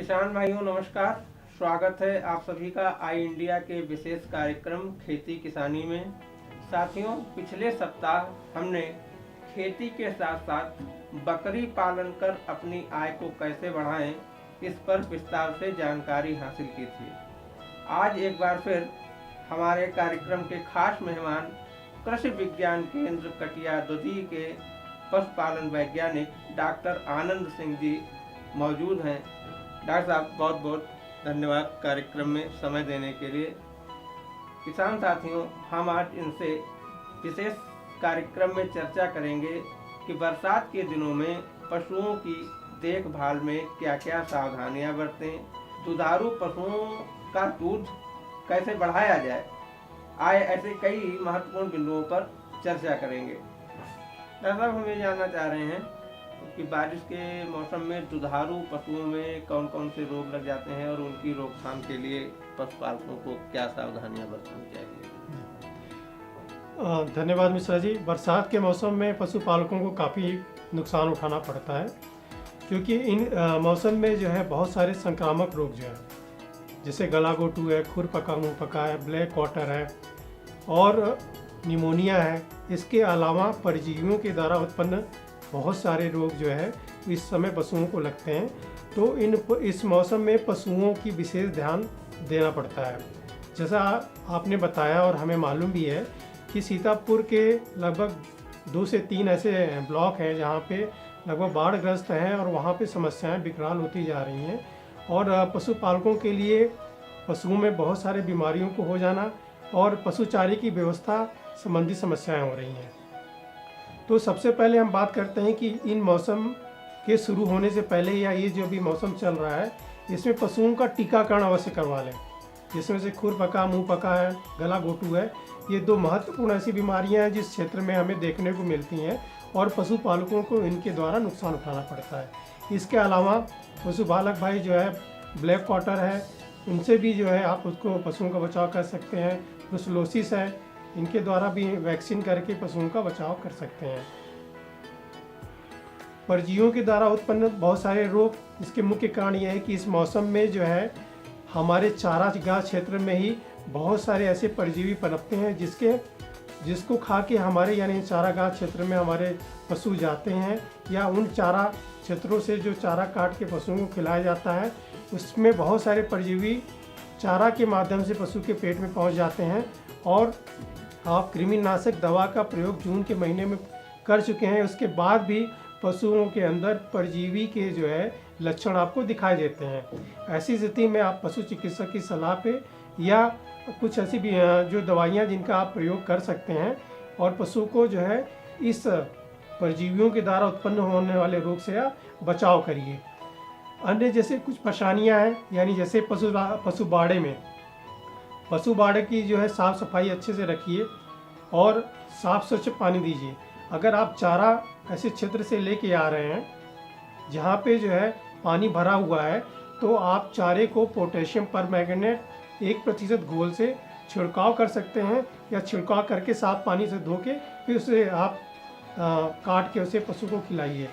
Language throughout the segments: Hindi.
किसान भाइयों नमस्कार। स्वागत है आप सभी का आई इंडिया के विशेष कार्यक्रम खेती किसानी में। साथियों, पिछले सप्ताह हमने खेती के साथ साथ बकरी पालन कर अपनी आय को कैसे बढ़ाएं, इस पर विस्तार से जानकारी हासिल की थी। आज एक बार फिर हमारे कार्यक्रम के खास मेहमान कृषि विज्ञान केंद्र कटिया दुधी के पशुपालन वैज्ञानिक डॉक्टर आनंद सिंह जी मौजूद हैं। डॉक्टर साहब, बहुत बहुत धन्यवाद कार्यक्रम में समय देने के लिए। किसान साथियों, हम आज इनसे विशेष कार्यक्रम में चर्चा करेंगे कि बरसात के दिनों में पशुओं की देखभाल में क्या क्या सावधानियां बरतें, दुधारू पशुओं का दूध कैसे बढ़ाया जाए। आए ऐसे कई महत्वपूर्ण बिंदुओं पर चर्चा करेंगे। डॉक्टर साहब, हम ये जानना चाह रहे हैं कि बारिश के मौसम में दुधारू पशुओं में कौन कौन से रोग लग जाते हैं और उनकी रोकथाम के लिए पशुपालकों को क्या सावधानियां बरतनी चाहिए। धन्यवाद मिश्रा जी। बरसात के मौसम में पशुपालकों को काफ़ी नुकसान उठाना पड़ता है, क्योंकि इन मौसम में जो है बहुत सारे संक्रामक रोग जो है, जैसे गलाघोटू है, खुर पका मुँह पका है, ब्लैक वाटर है और निमोनिया है। इसके अलावा परजीवियों के द्वारा उत्पन्न बहुत सारे रोग जो है इस समय पशुओं को लगते हैं। तो इस मौसम में पशुओं की विशेष ध्यान देना पड़ता है। जैसा आपने बताया और हमें मालूम भी है कि सीतापुर के लगभग 2 से 3 ऐसे ब्लॉक हैं जहाँ पे लगभग बाढ़ग्रस्त हैं और वहाँ पे समस्याएं विकराल होती जा रही हैं और पशुपालकों के लिए पशुओं में बहुत सारे बीमारियों को हो जाना और पशुचारे की व्यवस्था संबंधी समस्याएं हो रही हैं। तो सबसे पहले हम बात करते हैं कि इन मौसम के शुरू होने से पहले या ये जो भी मौसम चल रहा है, इसमें पशुओं का टीकाकरण अवश्य करवा लें। जिसमें से खुर पका, मुंह पका है, गला घोटू है, ये 2 महत्वपूर्ण ऐसी बीमारियां हैं जिस क्षेत्र में हमें देखने को मिलती हैं और पशुपालकों को इनके द्वारा नुकसान उठाना पड़ता है। इसके अलावा पशुपालक भाई जो है ब्लैक वाटर है, उनसे भी जो है आप उसको पशुओं का बचाव कर सकते हैं। ब्रुसेलोसिस है, इनके द्वारा भी वैक्सीन करके पशुओं का बचाव कर सकते हैं। परजीवियों के द्वारा उत्पन्न बहुत सारे रोग, इसके मुख्य कारण यह है कि इस मौसम में जो है हमारे चारागाह क्षेत्र में ही बहुत सारे ऐसे परजीवी पनपते हैं जिसको खा के हमारे यानी चारागाह क्षेत्र में हमारे पशु जाते हैं या उन चारा क्षेत्रों से जो चारा काट के पशुओं को खिलाया जाता है, उसमें बहुत सारे परजीवी चारा के माध्यम से पशु के पेट में पहुंच जाते हैं और आप कृमिनाशक दवा का प्रयोग जून के महीने में कर चुके हैं। उसके बाद भी पशुओं के अंदर परजीवी के जो है लक्षण आपको दिखाई देते हैं। ऐसी स्थिति में आप पशु चिकित्सक की सलाह पे या कुछ ऐसी भी जो दवाइयाँ जिनका आप प्रयोग कर सकते हैं और पशु को जो है इस परजीवियों के द्वारा उत्पन्न होने वाले रोग से आप बचाव करिए। अन्य जैसे कुछ परेशानियाँ हैं, यानी जैसे पशु बाड़े की जो है साफ़ सफाई अच्छे से रखिए और साफ़ स्वच्छ पानी दीजिए। अगर आप चारा ऐसे क्षेत्र से लेके आ रहे हैं जहाँ पे जो है पानी भरा हुआ है, तो आप चारे को पोटेशियम परमैंगनेट 1% घोल से छिड़काव कर सकते हैं या छिड़काव करके साफ पानी से धो के फिर उसे आप काट के उसे पशु को खिलाइए।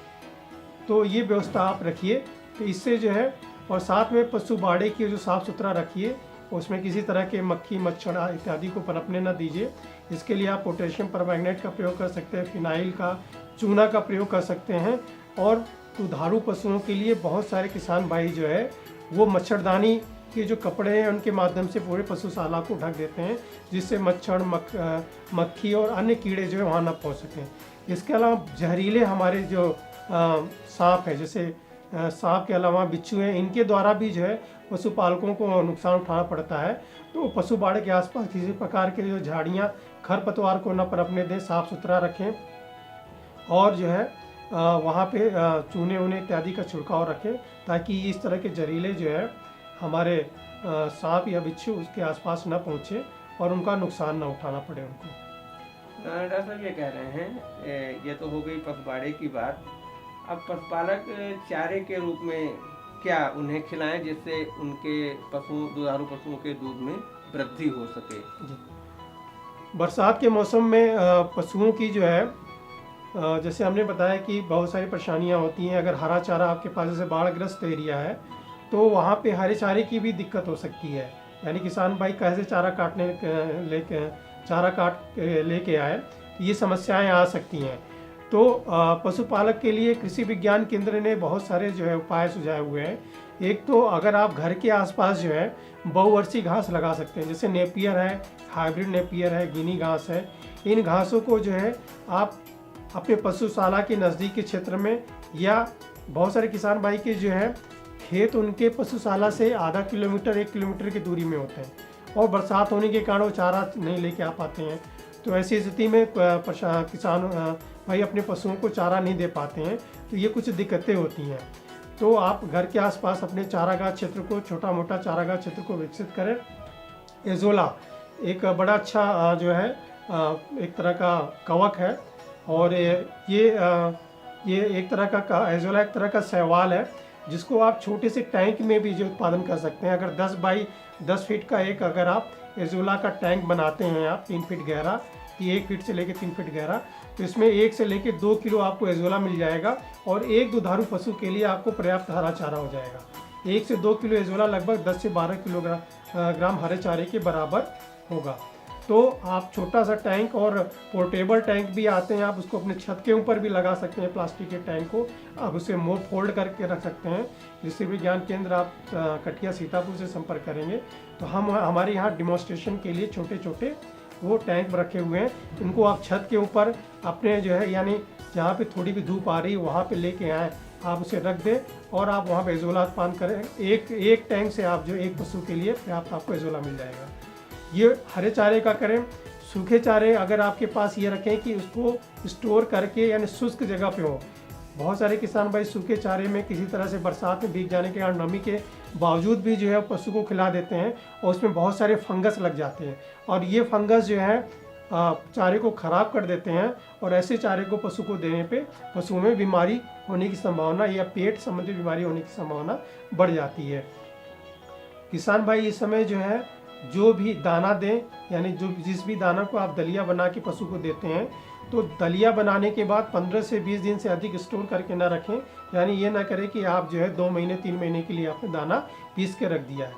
तो ये व्यवस्था आप रखिए। तो इससे जो है और साथ में पशु बाड़े की जो साफ़ सुथरा रखिए, उसमें किसी तरह के मक्खी मच्छर इत्यादि को पनपने न दीजिए। इसके लिए आप पोटेशियम परमैंगनेट का प्रयोग कर सकते हैं, फिनाइल का, चूना का प्रयोग कर सकते हैं। और दुधारू पशुओं के लिए बहुत सारे किसान भाई जो है वो मच्छरदानी के जो कपड़े हैं उनके माध्यम से पूरे पशुशाला को ढक देते हैं, जिससे मच्छर मक्खी और अन्य कीड़े जो है वहाँ न पहुँच सकें। इसके अलावा जहरीले हमारे जो सांप है, जैसे सांप के अलावा बिच्छू हैं, इनके द्वारा भी जो है पशुपालकों को नुकसान उठाना पड़ता है। तो पशु बाड़े के आसपास किसी प्रकार के जो झाड़ियाँ खरपतवार को न पनपने दें, साफ़ सुथरा रखें और जो है वहाँ पे चूने ऊने इत्यादि का छिड़काव रखें, ताकि इस तरह के जहरीले जो है हमारे सांप या बिच्छू उसके आसपास न पहुँचे और उनका नुकसान न उठाना पड़े उनको। डॉक्टर साहब, ये कह रहे हैं, ये तो हो गई पशुबाड़े की बात। अब पशुपालक चारे के रूप में क्या उन्हें खिलाएं जिससे उनके दुधारू पशुओं के दूध में वृद्धि हो सके। बरसात के मौसम में पशुओं की जो है जैसे हमने बताया कि बहुत सारी परेशानियां होती हैं। अगर हरा चारा आपके पास जैसे बाढ़ग्रस्त एरिया है तो वहाँ पे हरे चारे की भी दिक्कत हो सकती है। यानी किसान भाई कैसे चारा काटने लेके चारा काट के लेके आए, तो ये समस्याएं आ सकती हैं। तो पशुपालक के लिए कृषि विज्ञान केंद्र ने बहुत सारे जो है उपाय सुझाए हुए हैं। एक तो अगर आप घर के आसपास जो है बहुवर्षीय घास लगा सकते हैं, जैसे नेपियर है, हाइब्रिड नेपियर है, गिनी घास है। इन घासों को जो है आप अपने पशुशाला के नज़दीक के क्षेत्र में, या बहुत सारे किसान भाई के जो है खेत उनके पशुशाला से आधा किलोमीटर 1 किलोमीटर की दूरी में होते हैं, और बरसात होने के कारण वो चारा नहीं लेके आ पाते हैं। तो ऐसी स्थिति में किसान भाई अपने पशुओं को चारा नहीं दे पाते हैं, तो ये कुछ दिक्कतें होती हैं। तो आप घर के आसपास अपने चारागाह क्षेत्र को, छोटा मोटा चारागाह क्षेत्र को विकसित करें। एजोला एक बड़ा अच्छा जो है एक तरह का कवक है, और ये एक तरह का एजोला एक तरह का शैवाल है, जिसको आप छोटे से टैंक में भी जो उत्पादन कर सकते हैं। अगर 10 बाई 10 फीट का एक अगर आप एजोला का टैंक बनाते हैं आप 3 फीट गहरा, कि 1 फीट से लेकर 3 फीट गहरा, तो इसमें 1 से लेकर 2 किलो आपको एजोला मिल जाएगा, और एक दुधारू पशु के लिए आपको पर्याप्त हरा चारा हो जाएगा। 1 से 2 किलो एजोला लगभग 10 से 12 किलोग्राम हरे चारे के बराबर होगा। तो आप छोटा सा टैंक, और पोर्टेबल टैंक भी आते हैं, आप उसको अपने छत के ऊपर भी लगा सकते हैं। प्लास्टिक के टैंक को आप उसे फोल्ड करके रख सकते हैं। कृषि विज्ञान केंद्र आप कटिया सीतापुर से संपर्क करेंगे तो हमारे यहाँ डिमॉन्स्ट्रेशन के लिए छोटे छोटे वो टैंक रखे हुए हैं। इनको आप छत के ऊपर अपने जो है, यानी जहाँ पे थोड़ी भी धूप आ रही है वहाँ पे लेके आएँ, आप उसे रख दें और आप वहाँ पे एजोला उत्पादन करें। एक टैंक से आप जो एक पशु के लिए पर्याप्त आपको एजोला मिल जाएगा। ये हरे चारे का करें। सूखे चारे अगर आपके पास ये रखें कि उसको स्टोर करके, यानी शुष्क जगह पे हो। बहुत सारे किसान भाई सूखे चारे में किसी तरह से बरसात में भीग जाने के कारण नमी के बावजूद भी जो है पशु को खिला देते हैं, और उसमें बहुत सारे फंगस लग जाते हैं, और ये फंगस जो है चारे को ख़राब कर देते हैं, और ऐसे चारे को पशु को देने पे पशुओं में बीमारी होने की संभावना या पेट संबंधी बीमारी होने की संभावना बढ़ जाती है। किसान भाई इस समय जो है जो भी दाना दें, यानी जिस भी दाना को आप दलिया बना के पशु को देते हैं, तो दलिया बनाने के बाद 15 से 20 दिन से अधिक स्टोर करके ना रखें। यानी ये ना करें कि आप जो है 2 महीने 3 महीने के लिए आपने दाना पीस के रख दिया है,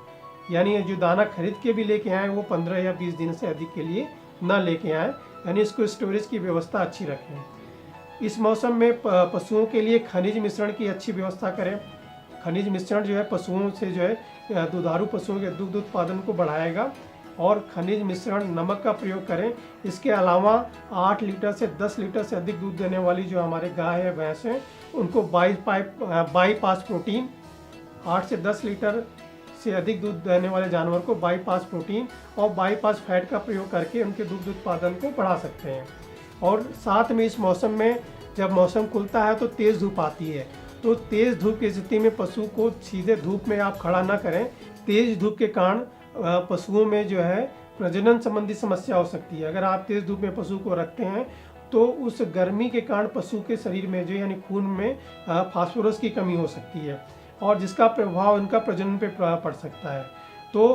यानी जो दाना खरीद के भी लेके आए वो 15 या 20 दिन से अधिक के लिए ना लेके आए, यानी इसको स्टोरेज की व्यवस्था अच्छी रखें। इस मौसम में पशुओं के लिए खनिज मिश्रण की अच्छी व्यवस्था करें। खनिज मिश्रण जो है पशुओं से जो है दुधारू पशुओं के दुग्ध उत्पादन को बढ़ाएगा, और खनिज मिश्रण नमक का प्रयोग करें। इसके अलावा 8 लीटर से 10 लीटर से अधिक दूध देने वाली जो हमारे गाय है, भैंस हैं, उनको बाईपास प्रोटीन, 8 से 10 लीटर से अधिक दूध देने वाले जानवर को बाईपास प्रोटीन और बाईपास फैट का प्रयोग करके उनके दुग्ध उत्पादन को बढ़ा सकते हैं। और साथ में इस मौसम में जब मौसम खुलता है तो तेज़ धूप आती है, तो तेज़ धूप की स्थिति में पशु को सीधे धूप में आप खड़ा ना करें। तेज़ धूप के कारण पशुओं में जो है प्रजनन संबंधी समस्या हो सकती है। अगर आप तेज़ धूप में पशु को रखते हैं तो उस गर्मी के कारण पशु के शरीर में जो यानी खून में फास्फोरस की कमी हो सकती है, और जिसका प्रभाव उनका प्रजनन पे पड़ सकता है। तो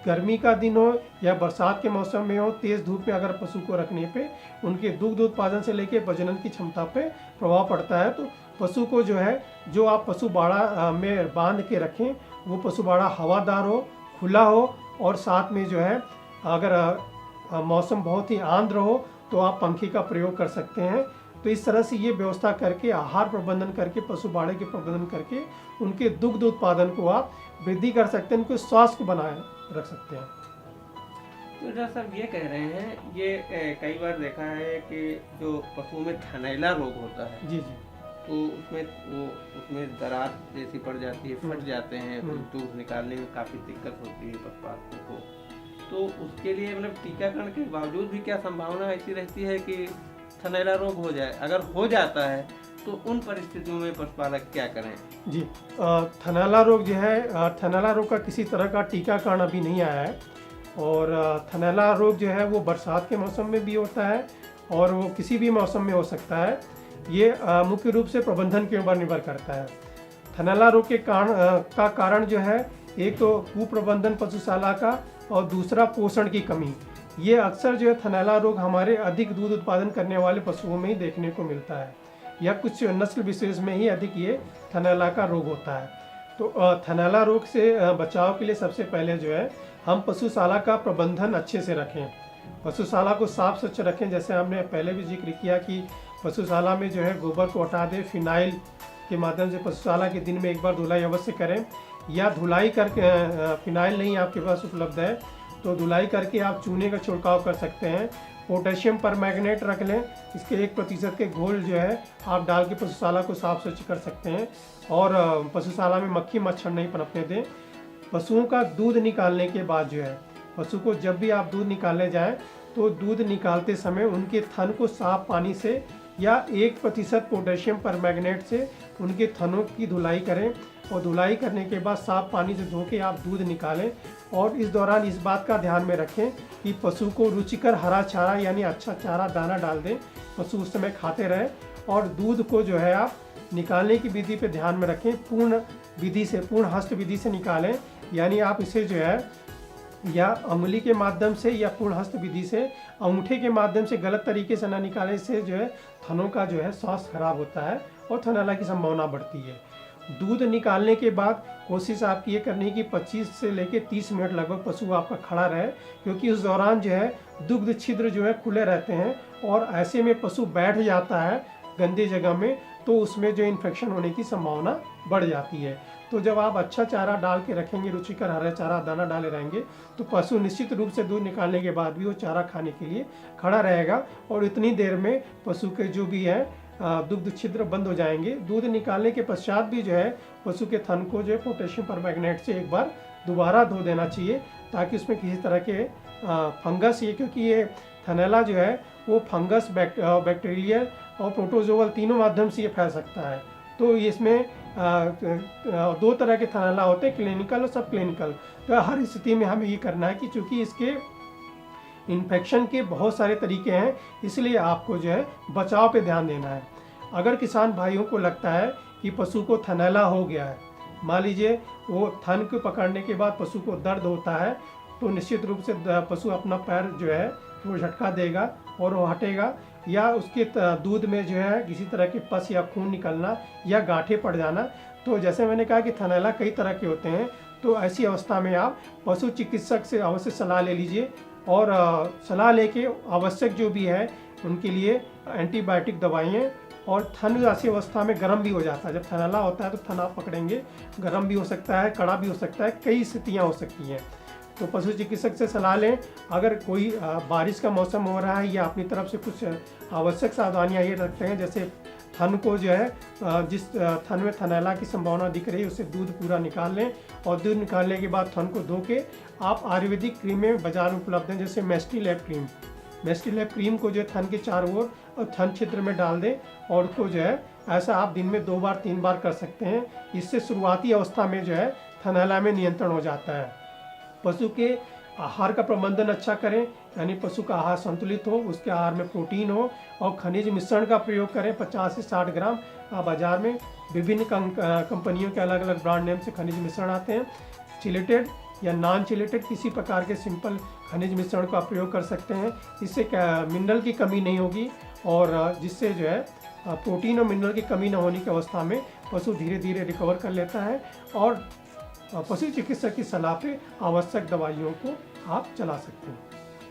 गर्मी का दिन हो या बरसात के मौसम में हो, तेज़ धूप में अगर पशु को रखने पे उनके दुग्ध उत्पादन से लेकर प्रजनन की क्षमता पे प्रभाव पड़ता है। तो पशु को जो है, जो आप पशु बाड़ा में बांध के रखें, वो पशु बाड़ा हवादार हो, खुला हो, और साथ में जो है अगर मौसम बहुत ही आर्द्र हो तो आप पंखे का प्रयोग कर सकते हैं। तो इस तरह से ये व्यवस्था करके, आहार प्रबंधन करके, पशु बाड़े के प्रबंधन करके उनके दुग्ध उत्पादन को आप वृद्धि कर सकते हैं, उनके स्वास्थ्य को बनाए रख सकते हैं। तो डॉक्टर साहब ये कह रहे हैं, ये कई बार देखा है कि जो पशुओं में थनैला रोग होता है, जी जी, तो उसमें दरार जैसी पड़ जाती है, फट जाते हैं, दूध निकालने में काफ़ी दिक्कत होती है पशुपालकों को। तो उसके लिए मतलब टीकाकरण के बावजूद भी क्या संभावना ऐसी रहती है कि थनैला रोग हो जाए? अगर हो जाता है तो उन परिस्थितियों में पशुपालक क्या करें? जी, थनैला रोग जो है, थनैला रोग का किसी तरह का टीकाकरण अभी नहीं आया है, और थनैला रोग जो है वो बरसात के मौसम में भी होता है और वो किसी भी मौसम में हो सकता है। ये मुख्य रूप से प्रबंधन के ऊपर निर्भर करता है। थनैला रोग के कारण जो है, एक तो कुप्रबंधन पशुशाला का, और दूसरा पोषण की कमी। ये अक्सर जो है थनैला रोग हमारे अधिक दूध उत्पादन करने वाले पशुओं में ही देखने को मिलता है, या कुछ नस्ल विशेष में ही अधिक ये थनैला का रोग होता है। तो थनैला रोग से बचाव के लिए सबसे पहले जो है हम पशुशाला का प्रबंधन अच्छे से रखें, पशुशाला को साफ स्वच्छ रखें। जैसे हमने पहले भी जिक्र किया कि पशुशाला में जो है गोबर को हटा दें, फिनाइल के माध्यम से पशुशाला के दिन में एक बार धुलाई अवश्य करें, या धुलाई करके फिनाइल नहीं आपके पास उपलब्ध है तो धुलाई करके आप चूने का छिड़काव कर सकते हैं। पोटेशियम परमैंगनेट रख लें, इसके 1% के घोल जो है आप डाल के पशुशाला को साफ स्वच्छ कर सकते हैं। और पशुशाला में मक्खी मच्छर नहीं पनपने दें। पशुओं का दूध निकालने के बाद जो है, पशु को जब भी आप दूध निकालने जाएं तो दूध निकालते समय उनके थन को साफ पानी से या 1% पोटेशियम परमैंगनेट से उनके थनों की धुलाई करें, और धुलाई करने के बाद साफ पानी से धो के आप दूध निकालें। और इस दौरान इस बात का ध्यान में रखें कि पशु को रुचिकर हरा चारा यानी अच्छा चारा दाना डाल दें, पशु उस समय खाते रहें। और दूध को जो है आप निकालने की विधि पे ध्यान में रखें, पूर्ण विधि से, पूर्ण हस्त विधि से निकालें, यानी आप इसे जो है या अंगुली के माध्यम से या पूर्ण हस्त विधि से, अंगूठे के माध्यम से गलत तरीके से ना निकालें, इससे जो है थनों का जो है स्वास्थ्य खराब होता है और थनैला की संभावना बढ़ती है। दूध निकालने के बाद कोशिश आपकी ये करनी है कि 25 से लेकर 30 मिनट लगभग पशु आपका खड़ा रहे, क्योंकि उस दौरान जो है दुग्ध छिद्र जो है खुले रहते हैं, और ऐसे में पशु बैठ जाता है गंदी जगह में तो उसमें जो इन्फेक्शन होने की संभावना बढ़ जाती है। तो जब आप अच्छा चारा डाल के रखेंगे, रुचिकर हरा चारा दाना डाले रहेंगे, तो पशु निश्चित रूप से दूध निकालने के बाद भी वो चारा खाने के लिए खड़ा रहेगा, और इतनी देर में पशु के जो भी है दुग्ध छिद्र बंद हो जाएंगे। दूध निकालने के पश्चात भी जो है पशु के थन को जो है पोटेशियम परमैंगनेट से एक बार दोबारा धो देना चाहिए, ताकि उसमें किसी तरह के फंगस, ये क्योंकि ये थनैला जो है वो फंगस, बैक्टीरियल और प्रोटोजोअल तीनों माध्यम से ये फैल सकता है। तो इसमें 2 तरह के थनैला होते हैं, क्लिनिकल और सब क्लिनिकल। तो हर स्थिति में हमें ये करना है कि चूँकि इसके इन्फेक्शन के बहुत सारे तरीके हैं, इसलिए आपको जो है बचाव पे ध्यान देना है। अगर किसान भाइयों को लगता है कि पशु को थनैला हो गया है, मान लीजिए वो थन को पकड़ने के बाद पशु को दर्द होता है, तो निश्चित रूप से पशु अपना पैर जो है वो झटका देगा और वो हटेगा, या उसके दूध में जो है किसी तरह के पस या खून निकलना या गांठें पड़ जाना। तो जैसे मैंने कहा कि थनैला कई तरह के होते हैं, तो ऐसी अवस्था में आप पशु चिकित्सक से अवश्य सलाह ले लीजिए, और सलाह लेके आवश्यक जो भी है उनके लिए एंटीबायोटिक दवाइयाँ। और थन ऐसी अवस्था में गर्म भी हो जाता है, जब थनैला होता है तो थन आप पकड़ेंगे गर्म भी हो सकता है, कड़ा भी हो सकता है, कई स्थितियाँ हो सकती हैं। तो पशु चिकित्सक से सलाह लें। अगर कोई बारिश का मौसम हो रहा है या अपनी तरफ से कुछ आवश्यक सावधानियाँ ये रखते हैं, जैसे थन को जो है जिस थन में थनैला की संभावना दिख रही है उससे दूध पूरा निकाल लें, और दूध निकालने के बाद थन को धो के आप आयुर्वेदिक क्रीमें बाजार में उपलब्ध हैं, जैसे मेस्टिलैब क्रीम, मेस्टिलैब क्रीम को जो है थन के चारों ओर और थन छिद्र में डाल दें, और उसको जो है ऐसा आप दिन में 2 बार 3 बार कर सकते हैं। इससे शुरुआती अवस्था में जो है थनैला में नियंत्रण हो जाता है। पशु के आहार का प्रबंधन अच्छा करें, यानी पशु का आहार संतुलित हो, उसके आहार में प्रोटीन हो, और खनिज मिश्रण का प्रयोग करें 50 से 60 ग्राम। बाजार में विभिन्न कंपनियों के अलग अलग ब्रांड नेम से खनिज मिश्रण आते हैं, चिलेटेड या नॉन चिलेटेड किसी प्रकार के सिंपल खनिज मिश्रण का प्रयोग कर सकते हैं। इससे मिनरल की कमी नहीं होगी, और जिससे जो है प्रोटीन और मिनरल की कमी न होने की अवस्था में पशु धीरे धीरे रिकवर कर लेता है, और पशु चिकित्सक की सलाह पे आवश्यक दवाइयों को आप चला सकते हैं।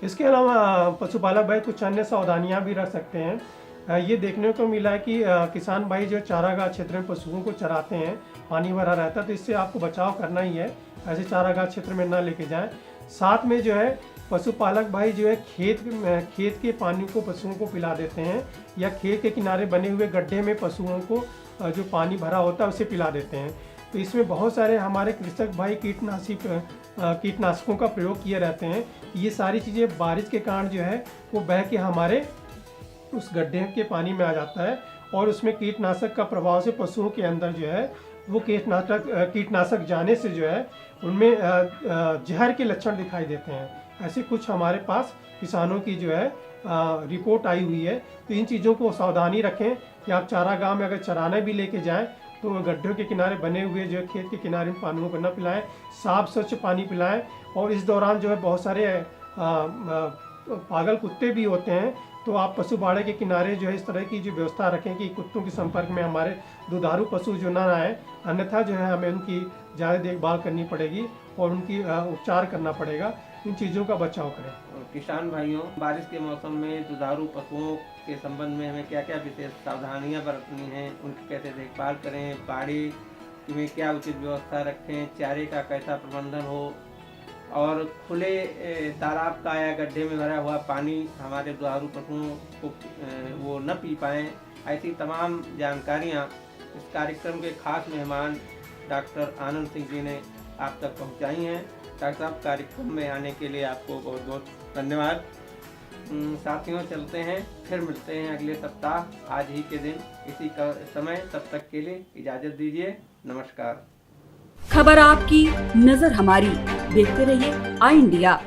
इसके अलावा पशुपालक भाई कुछ अन्य सावधानियां भी रख सकते हैं। ये देखने को मिला है कि किसान भाई जो चारागाह क्षेत्र में पशुओं को चराते हैं, पानी भरा रहता है, तो इससे आपको बचाव करना ही है, ऐसे चारागाह क्षेत्र में ना लेके जाएं। साथ में जो है पशुपालक भाई जो है खेत के पानी को पशुओं को पिला देते हैं, या खेत के किनारे बने हुए गड्ढे में पशुओं को जो पानी भरा होता है उसे पिला देते हैं। तो इसमें बहुत सारे हमारे कृषक भाई कीटनाशकों का प्रयोग किए रहते हैं। ये सारी चीज़ें बारिश के कारण जो है वो बह के हमारे उस गड्ढे के पानी में आ जाता है, और उसमें कीटनाशक का प्रभाव से पशुओं के अंदर जो है वो कीटनाशक जाने से जो है उनमें जहर के लक्षण दिखाई देते हैं। ऐसे कुछ हमारे पास किसानों की जो है रिपोर्ट आई हुई है। तो इन चीज़ों को सावधानी रखें कि आप चारागाह में अगर चराने भी लेके जाएं तो गड्ढों के किनारे बने हुए जो खेत के किनारे पानियों को न पिलाएं, साफ स्वच्छ पानी पिलाएं। और इस दौरान जो है बहुत सारे पागल कुत्ते भी होते हैं तो आप पशु बाड़े के किनारे जो है इस तरह की जो व्यवस्था रखें कि कुत्तों के संपर्क में हमारे दुधारू पशु जो ना आए, अन्यथा जो है हमें उनकी ज़्यादा देखभाल करनी पड़ेगी और उनकी उपचार करना पड़ेगा। इन चीज़ों का बचाव करें। किसान भाइयों, बारिश के मौसम में दुधारू पशुओं के संबंध में हमें क्या क्या विशेष सावधानियां बरतनी हैं, उनकी कैसे देखभाल करें, बाड़ी में क्या उचित व्यवस्था रखें, चारे का कैसा प्रबंधन हो और खुले तालाब का या गड्ढे में भरा हुआ पानी हमारे दुधारू पशुओं को वो न पी पाएँ, ऐसी तमाम जानकारियाँ इस कार्यक्रम के खास मेहमान डॉक्टर आनंद सिंह जी ने आप तक पहुँचाई हैं। डॉक्टर साहब, कार्यक्रम में आने के लिए आपको बहुत बहुत धन्यवाद। साथियों, चलते हैं, फिर मिलते हैं अगले सप्ताह आज ही के दिन इसी का समय। तब तक के लिए इजाज़त दीजिए। नमस्कार। खबर आपकी, नजर हमारी। देखते रहिए आई इंडिया।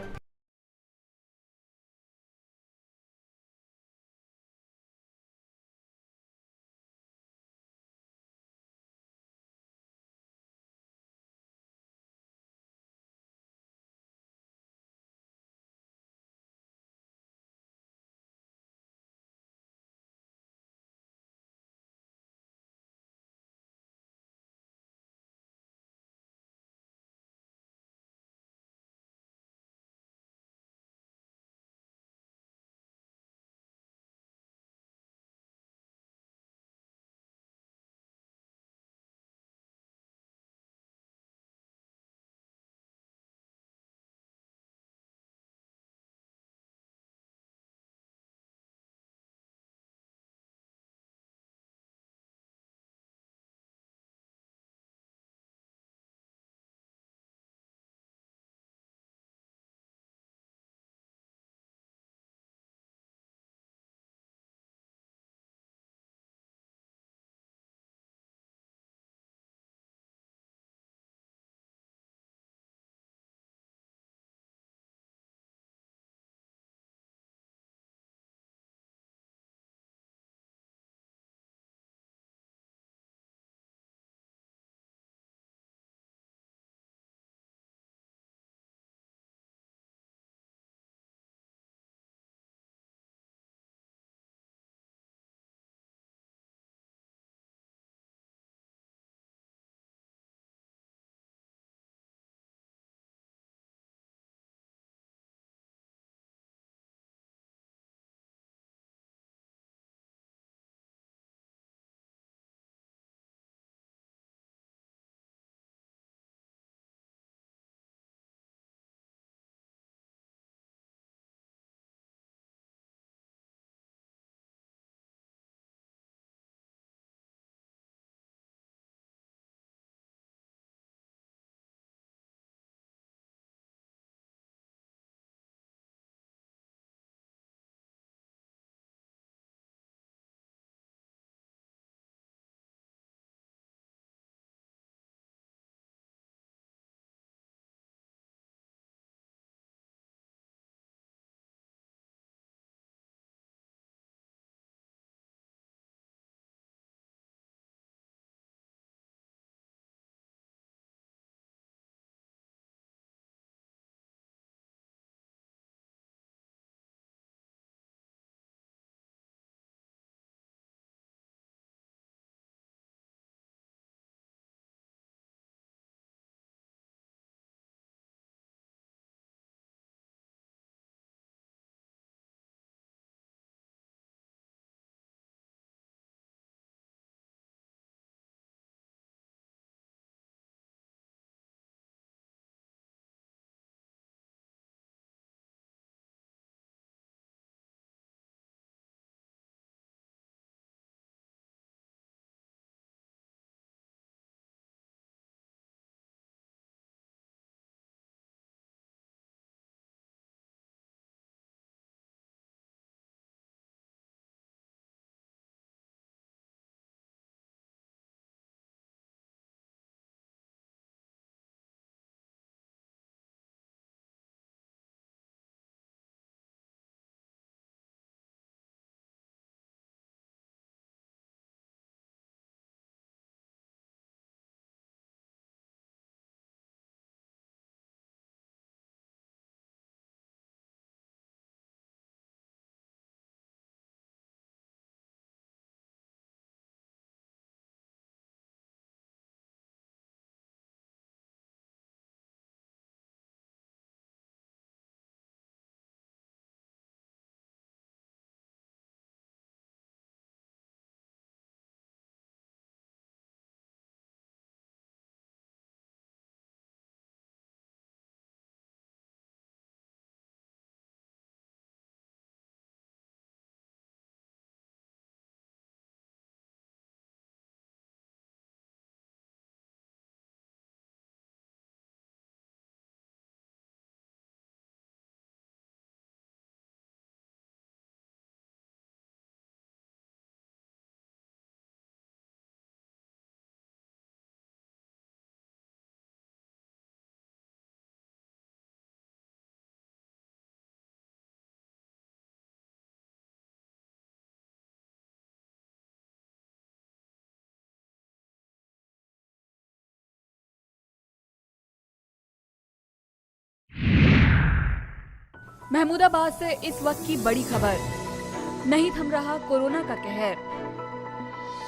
महमूदाबाद से इस वक्त की बड़ी खबर। नहीं थम रहा कोरोना का कहर।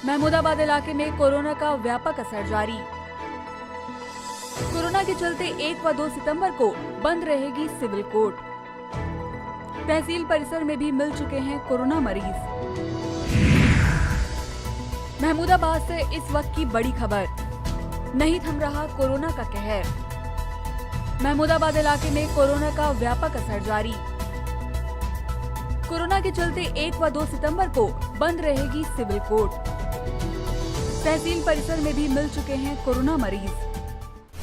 महमूदाबाद इलाके में कोरोना का व्यापक असर जारी। कोरोना के चलते 1 व 2 सितंबर को बंद रहेगी सिविल कोर्ट। तहसील परिसर में भी मिल चुके हैं कोरोना मरीज। महमूदाबाद से इस वक्त की बड़ी खबर। नहीं थम रहा कोरोना का कहर। महमूदाबाद इलाके में कोरोना का व्यापक असर जारी। कोरोना के चलते 1 व 2 सितंबर को बंद रहेगी सिविल कोर्ट। तहसील परिसर में भी मिल चुके हैं कोरोना मरीज।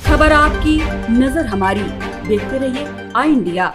खबर आपकी, नजर हमारी। देखते रहिए आई इंडिया।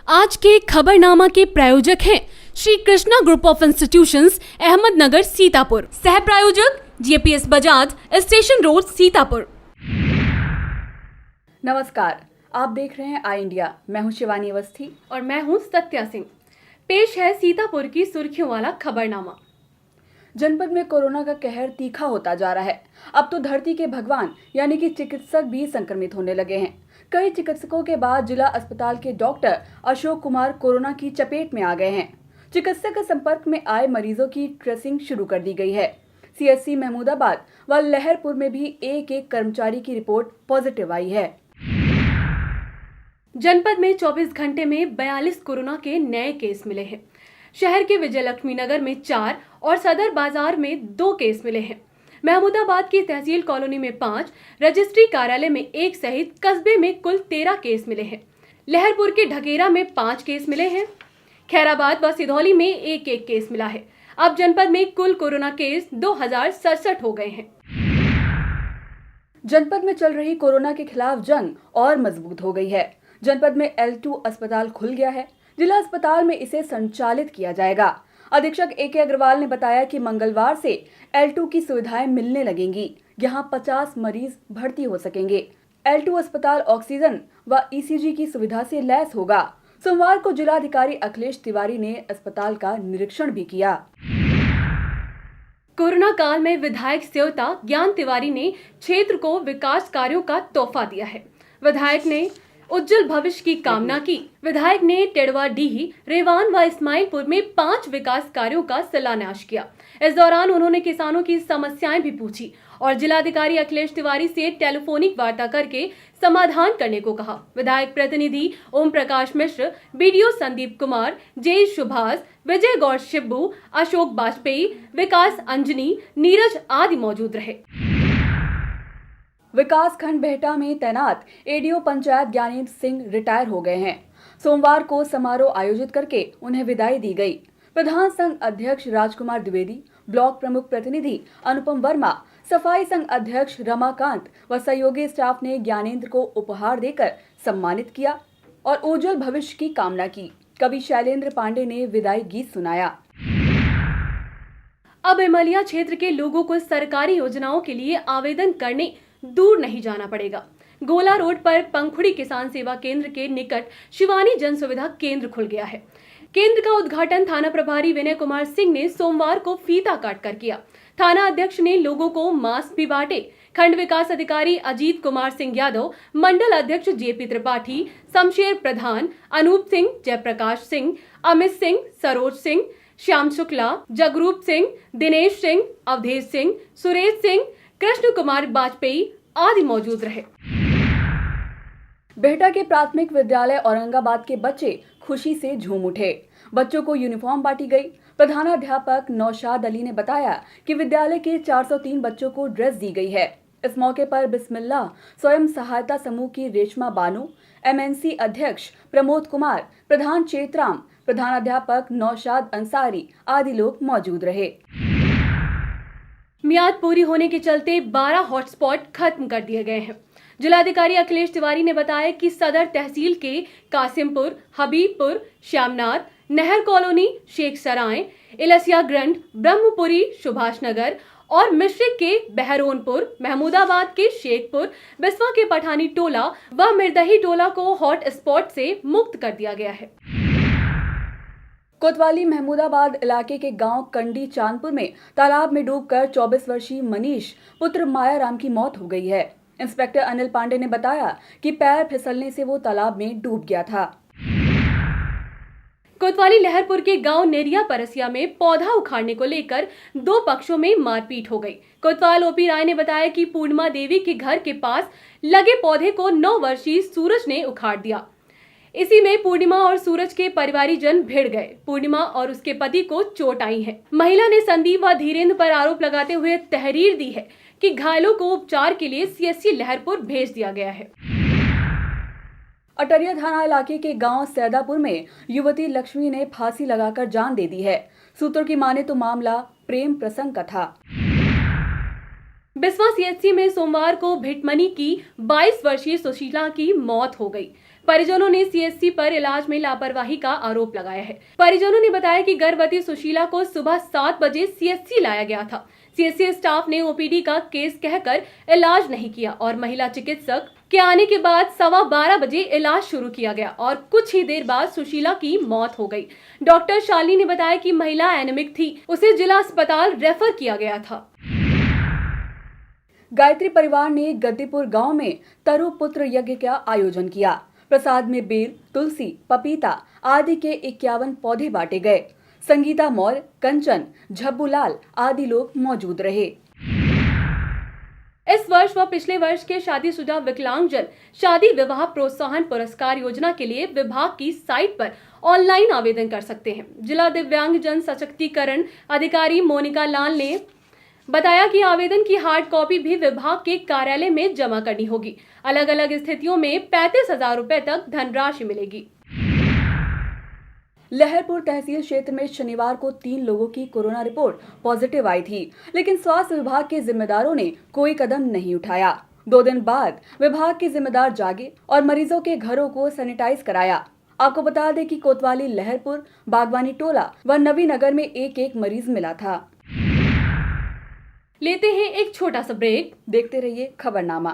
आज के खबरनामा के प्रायोजक हैं Shri Krishna group of institutions, Ahmednagar, Sitapur. सह प्रायोजक JPS Bajaj, station road, Sitapur. नमस्कार, आप देख रहे हैं आई इंडिया। मैं हूं शिवानी अवस्थी और मैं हूं सत्या सिंह। पेश है सीतापुर की सुर्खियों वाला खबरनामा। जनपद में कोरोना का कहर तीखा होता जा रहा है। अब तो धरती के भगवान यानी कि चिकित्सक भी संक्रमित होने लगे हैं। कई चिकित्सकों के बाद जिला अस्पताल के डॉक्टर अशोक कुमार कोरोना की चपेट में आ गए हैं। चिकित्सक के संपर्क में आए मरीजों की ट्रेसिंग शुरू कर दी गई है। सीएचसी महमूदाबाद व लहरपुर में भी एक कर्मचारी की रिपोर्ट पॉजिटिव आई है। जनपद में 24 घंटे में 42 कोरोना के नए केस मिले हैं। शहर के विजयलक्ष्मी नगर में 4 और सदर बाजार में 2 केस मिले हैं। महमूदाबाद की तहसील कॉलोनी में 5, रजिस्ट्री कार्यालय में 1 सहित कस्बे में कुल 13 केस मिले हैं। लहरपुर के ढकेरा में 5 केस मिले हैं। खैराबाद व सिधौली में 1-1 केस मिला है। अब जनपद में कुल कोरोना केस 2067 हो गए हैं। जनपद में चल रही कोरोना के खिलाफ जंग और मजबूत हो गई है। जनपद में L2 अस्पताल खुल गया है। जिला अस्पताल में इसे संचालित किया जाएगा। अधीक्षक AK अग्रवाल ने बताया कि मंगलवार से L2 की सुविधाएं मिलने लगेंगी। यहां 50 मरीज भर्ती हो सकेंगे। L2 अस्पताल ऑक्सीजन व ECG की सुविधा से लैस होगा। सोमवार को जिलाधिकारी अखिलेश तिवारी ने अस्पताल का निरीक्षण भी किया। कोरोना काल में विधायक सेवता ज्ञान तिवारी ने क्षेत्र को विकास कार्यों का तोहफा दिया है। विधायक ने उज्जवल भविष्य की कामना की। विधायक ने टेड़वा डीही, रेवान व इस्माइलपुर में 5 विकास कार्यों का शिलान्यास किया। इस दौरान उन्होंने किसानों की समस्याएं भी पूछी और जिलाधिकारी अखिलेश तिवारी से टेलीफोनिक वार्ता करके समाधान करने को कहा। विधायक प्रतिनिधि ओम प्रकाश मिश्र, बीडीओ संदीप कुमार, जे सुभाष, विजय गौड़ शिब्बू, अशोक बाजपेयी, विकास अंजनी, नीरज आदि मौजूद रहे। विकास खंड बेहटा में तैनात एडीओ पंचायत ज्ञानेंद्र सिंह रिटायर हो गए हैं। सोमवार को समारोह आयोजित करके उन्हें विदाई दी गई। प्रधान संघ अध्यक्ष राजकुमार द्विवेदी, ब्लॉक प्रमुख प्रतिनिधि अनुपम वर्मा, सफाई संघ अध्यक्ष रमाकांत व सहयोगी स्टाफ ने ज्ञानेंद्र को उपहार देकर सम्मानित किया और उज्जवल भविष्य की कामना की। कवि शैलेंद्र पांडे ने विदाई गीत सुनाया। अब इमलिया क्षेत्र के लोगों को सरकारी योजनाओं के लिए आवेदन करने दूर नहीं जाना पड़ेगा। गोला रोड पर पंखुड़ी किसान सेवा केंद्र के निकट शिवानी जन सुविधा केंद्र खुल गया है। केंद्र का उद्घाटन थाना प्रभारी विनय कुमार सिंह ने सोमवार को फीता काट कर किया। थाना अध्यक्ष ने लोगों को मास्क भी बांटे। खंड विकास अधिकारी अजीत कुमार सिंह यादव, मंडल अध्यक्ष जेपी त्रिपाठी, शमशेर प्रधान, अनूप सिंह, जयप्रकाश सिंह, अमित सिंह, सरोज सिंह, श्याम शुक्ला, जगरूप सिंह, दिनेश सिंह, अवधेश सिंह, सुरेश सिंह, कृष्ण कुमार वाजपेयी आदि मौजूद रहे। बेहटा के प्राथमिक विद्यालय औरंगाबाद के बच्चे खुशी से झूम उठे। बच्चों को यूनिफॉर्म बांटी गई। प्रधानाध्यापक नौशाद अली ने बताया कि विद्यालय के 403 बच्चों को ड्रेस दी गई है। इस मौके पर बिस्मिल्लाह स्वयं सहायता समूह की रेशमा बानू, MNC अध्यक्ष प्रमोद कुमार, प्रधान चेतराम, प्रधानाध्यापक नौशाद अंसारी आदि लोग मौजूद रहे। मियाद पूरी होने के चलते 12 हॉटस्पॉट खत्म कर दिए गए हैं। जिलाधिकारी अखिलेश तिवारी ने बताया कि सदर तहसील के कासिमपुर, हबीबपुर, श्यामनाथ, नहर कॉलोनी, शेख सराय, इलसिया ग्रंड, ब्रह्मपुरी, सुभाष नगर और मिश्रिक के बहरोनपुर, महमूदाबाद के शेखपुर, बिस्वा के पठानी टोला व मिर्दही टोला को हॉट स्पॉट से मुक्त कर दिया गया है। कोतवाली महमूदाबाद इलाके के गांव कंडी चांदपुर में तालाब में डूबकर 24 वर्षीय मनीष पुत्र मायाराम की मौत हो गई है। इंस्पेक्टर अनिल पांडे ने बताया कि पैर फिसलने से वो तालाब में डूब गया था। कोतवाली लहरपुर के गांव नेरिया परसिया में पौधा उखाड़ने को लेकर 2 पक्षों में मारपीट हो गई। कोतवाल ओपी राय ने बताया कि पूर्णिमा देवी के घर के पास लगे पौधे को 9 वर्षीय सूरज ने उखाड़ दिया। इसी में पूर्णिमा और सूरज के परिवारीजन भिड़ गए। पूर्णिमा और उसके पति को चोट आई है। महिला ने संदीप व धीरेन्द्र पर आरोप लगाते हुए तहरीर दी है कि घायलों को उपचार के लिए CSC लहरपुर भेज दिया गया है। अटरिया थाना इलाके के गांव सैदापुर में युवती लक्ष्मी ने फांसी लगाकर जान दे दी है। सूत्रों की माने तो मामला प्रेम प्रसंग का था। बिस्वा CSC में सोमवार को भिटमनी की 22 वर्षीय सुशीला की मौत हो गई। परिजनों ने CSC पर इलाज में लापरवाही का आरोप लगाया है। परिजनों ने बताया कि गर्भवती सुशीला को सुबह 7 बजे CSC लाया गया था। CSC स्टाफ ने OPD का केस कहकर इलाज नहीं किया और महिला चिकित्सक के आने के बाद 12:15 बजे इलाज शुरू किया गया और कुछ ही देर बाद सुशीला की मौत हो गई। डॉक्टर शालिनी ने बताया कि महिला एनेमिक थी, उसे जिला अस्पताल रेफर किया गया था। गायत्री परिवार ने गद्दीपुर गांव में तरु पुत्र यज्ञ का आयोजन किया। प्रसाद में बेल, तुलसी, पपीता आदि के 51 पौधे बांटे गए। संगीता मौर्य, कंचन, झब्बूलाल आदि लोग मौजूद रहे। इस वर्ष व पिछले वर्ष के शादीशुदा विकलांगजन शादी विवाह प्रोत्साहन पुरस्कार योजना के लिए विभाग की साइट पर ऑनलाइन आवेदन कर सकते हैं। जिला दिव्यांग जन सशक्तिकरण अधिकारी मोनिका लाल ने बताया कि आवेदन की हार्ड कॉपी भी विभाग के कार्यालय में जमा करनी होगी। अलग अलग स्थितियों में 35,000 रुपए तक धनराशि मिलेगी। लहरपुर तहसील क्षेत्र में शनिवार को 3 लोगों की कोरोना रिपोर्ट पॉजिटिव आई थी, लेकिन स्वास्थ्य विभाग के जिम्मेदारों ने कोई कदम नहीं उठाया। 2 दिन बाद विभाग के जिम्मेदार जागे और मरीजों के घरों को सैनिटाइज कराया। आपको बता दें कि कोतवाली, लहरपुर, बागवानी टोला व नवीनगर में एक मरीज मिला था। लेते हैं एक छोटा सा ब्रेक। देखते रहिए खबरनामा।